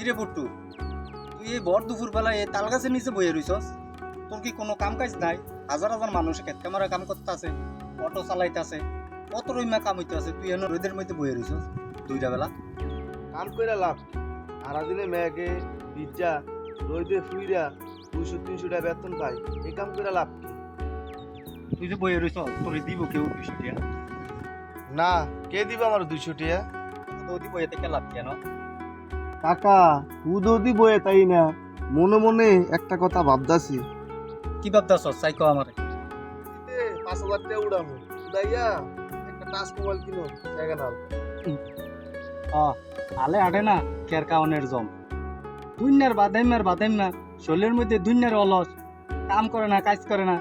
কিরে পট্টু, তুই এই ভর দুপুর বেলায় এই তাল গাছের নিচে বইয়ে রইছস? তোর কি কোনো কাম কাজ নাই? হাজার হাজার মানুষ ক্ষেত ক্যামেরা কাম করতে আছে, অটো চালাইতে আছে, কত রইমা কাম হইতে আছে, তুই এনে রোদের মধ্যে বইয়ে রইছস দুইটা বেলা? কাম কইরা লাভ কি? সারাদিনে মেঘে ভিজা রোদে ফুইরা 200-300 টাকা বেতন পাই, এই কাম কইরা লাভ কি? তুই যে বইয়ে রইছস, তোর দিব কেউ 200 টাকা? না, কে দিবে আমার 200 টাকা? তো দিব এতে কে লাভ কেন? কাকা উদোদি বয়ে তাই না, মনে মনে একটা কথা ভাবতাছি। কি ভাবতাছস চাই কও আমারে। 5,000 টাকা উড়ামু, উড়াইয়া একটা টাচ মোবাইল কিনো, জায়গা নাও। আলে আটে না কের কাউনের জম, দুনিয়ার বাদাইমার শরীরের মধ্যে দুনিয়ার অলস, কাম করে না কাজ করে না,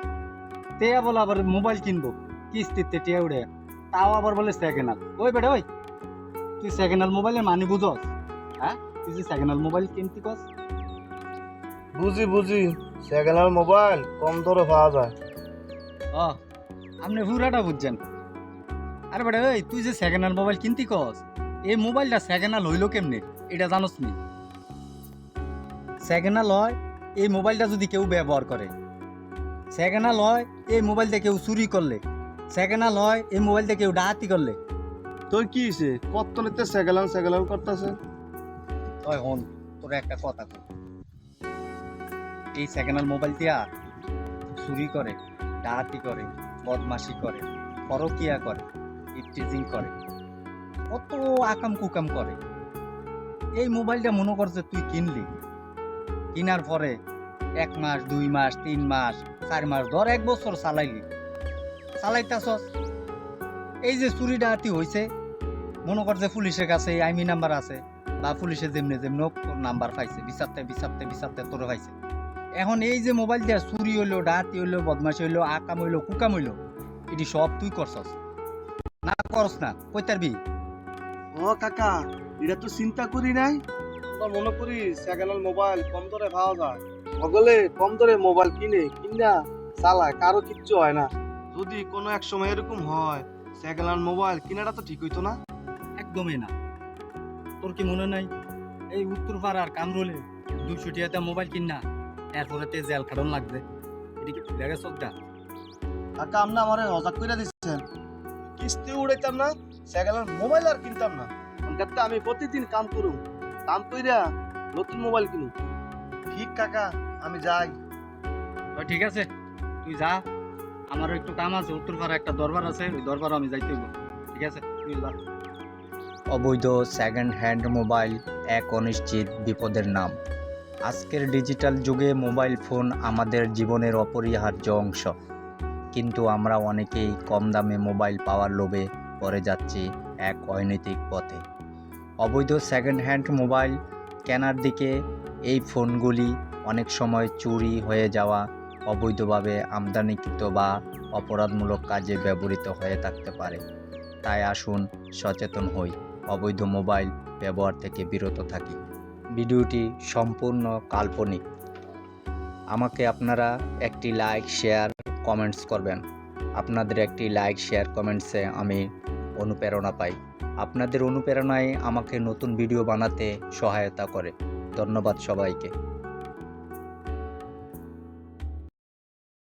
তেয়া বলে আবার মোবাইল কিনবো কিস্তিতে টিয়া উড়ে, তাও আবার বলে সেকেন্ড হ্যান্ড। ওই বেটা ওই, তুই সেকেন্ড হ্যান্ড মোবাইলের মানি বুঝস? হ্যাঁ, তুই যে সেকেন্ড হ্যান্ড মোবাইল কিনতে কস? বুঝি সেকেন্ড হ্যান্ড মোবাইল কম দরে পাওয়া যায়। আপনি পুরাটা বুঝছেন। আরে বেটা ওই, তুই যে সেকেন্ড হ্যান্ড মোবাইল কিনতে কস, এই মোবাইলটা সেকেন্ড হ্যান্ড হইলো কেমনে এটা জানোস নি? সেকেন্ড হ্যান্ড হয় এই মোবাইলটা যদি কেউ ব্যবহার করে, সেকেন্ড হ্যান্ড হয় এই মোবাইলটা কেউ চুরি করলে, সেকেন্ড হ্যান্ড হয় এই মোবাইলটা কেউ ডাকাতি করলে। তোর কি হইছে? কত নিতে সেকেন্ড হ্যান্ড করতেছে? ওই হন, তোর একটা কথা কই, এই সেকেন্ড হ্যান্ড মোবাইল দিয়া চুরি করে, ডাকাতি করে, বদমাশি করে, পরকিয়া করে, ইফটিজিং করে, কত আকাম কুকাম করে। এই মোবাইলটা মনে কর যে তুই কিনলি, কিনার পরে 1 মাস 2 মাস 3 মাস 4 মাস ধর 1 বছর চালাইতাছস, এই যে চুরি ডাকাতি হইছে, মনে কর যে পুলিশের কাছে আইমি নাম্বার আছে, বা পুলিশে যেমনি তোর নাম্বার পাইছে, বিচারতে তোর পাইছে। এখন এই যে মোবাইল দিয়া চুরি হইলো, ডাকাতি হইলো, বদমাশি হইলো, আকাম হইলো, কুকাম হইলো, এটি সব তুই করছস না? করস না, কই তারবি? ও কাকা, এটা তো চিন্তা করি নাই। আমরা মনে করি সেকেন্ড হ্যান্ড মোবাইল কম দরে পাওয়া যায়, সকলে কম দরে মোবাইল কিনা চালায়, কারো কিচ্ছু হয় না। যদি কোনো এক সময় এরকম হয়, সেকেন্ড হ্যান্ড মোবাইল কিনাটা তো ঠিক হইতো না। একদমই না। তোর কি মনে নাই এই উত্তর পাড়ার কামরুলে 200 টাকাতে মোবাইল কিনা এরপরে তে জেল খাটন লাগবে? এটি কি ভুলে গেছস গা? কাকা আপনি আমারে হজাক কইরা দিচ্ছেন, কিস্তি উড়াইতাম না, সেকেন্ড হ্যান্ড মোবাইল আর কিনতাম না। অনকাতে আমি প্রতিদিন কাম করুম, কাম কইরা নতুন মোবাইল কিনুম। ঠিক কাকা, আমি যাই। তো ঠিক আছে, তুই যা, আমারও একটু কাম আছে, উত্তর পাড়া একটা দরবার আছে, ওই দরবার আমি যাইতে হইব। ঠিক আছে, তুই যা। অবৈধ সেকেন্ড হ্যান্ড মোবাইল এক অনিশ্চিত বিপদের নাম। আজকের ডিজিটাল যুগে মোবাইল ফোন আমাদের জীবনের অপরিহার্য অংশ, কিন্তু আমরা অনেকেই কম দামে মোবাইল পাওয়ার লোভে পড়ে যাচ্ছি এক অনৈতিক পথে। অবৈধ সেকেন্ড হ্যান্ড মোবাইল কেনার দিকে এই ফোনগুলি অনেক সময় চুরি হয়ে যাওয়া, অবৈধভাবে আমদানিকৃত বা অপরাধমূলক কাজে ব্যবহৃত হয়ে থাকতে পারে। তাই আসুন সচেতন হই, অবৈধ মোবাইল ব্যবহার থেকে বিরত থাকি। ভিডিওটি সম্পূর্ণ কাল্পনিক। আমাকে আপনারা একটি লাইক, শেয়ার, কমেন্টস করবেন। আপনাদের একটি লাইক, শেয়ার, কমেন্টসে আমি অনুপ্রেরণা পাই। আপনাদের অনুপ্রেরণায় আমাকে নতুন ভিডিও বানাতে সহায়তা করে। ধন্যবাদ সবাইকে।